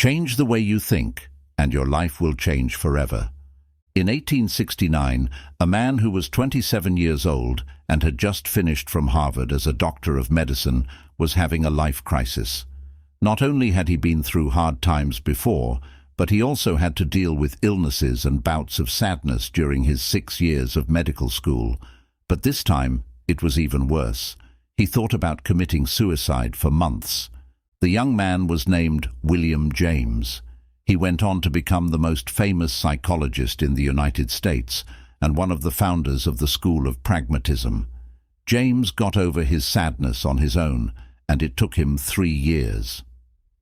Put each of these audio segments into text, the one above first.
Change the way you think, and your life will change forever. In 1869, a man who was 27 years old and had just finished from Harvard as a doctor of medicine was having a life crisis. Not only had he been through hard times before, but he also had to deal with illnesses and bouts of sadness during his 6 years of medical school. But this time, it was even worse. He thought about committing suicide for months. The young man was named William James. He went on to become the most famous psychologist in the United States and one of the founders of the school of Pragmatism. James got over his sadness on his own, and it took him 3 years.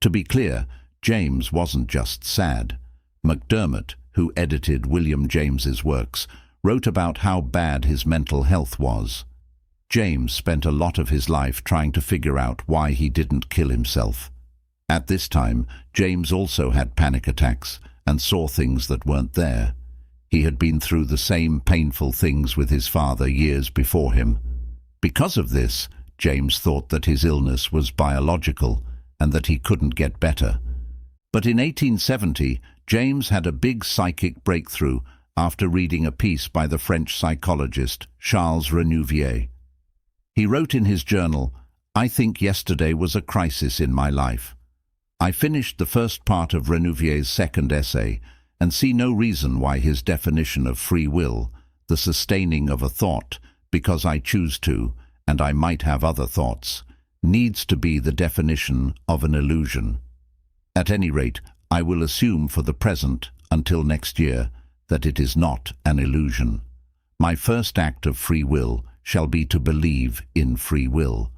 To be clear, James wasn't just sad. McDermott, who edited William James's works, wrote about how bad his mental health was. James spent a lot of his life trying to figure out why he didn't kill himself. At this time, James also had panic attacks and saw things that weren't there. He had been through the same painful things with his father years before him. Because of this, James thought that his illness was biological and that he couldn't get better. But in 1870, James had a big psychic breakthrough after reading a piece by the French psychologist Charles Renouvier. He wrote in his journal, "I think yesterday was a crisis in my life. I finished the first part of Renouvier's second essay and see no reason why his definition of free will, the sustaining of a thought, because I choose to, and I might have other thoughts, needs to be the definition of an illusion. At any rate, I will assume for the present, until next year, that it is not an illusion. My first act of free will shall be to believe in free will.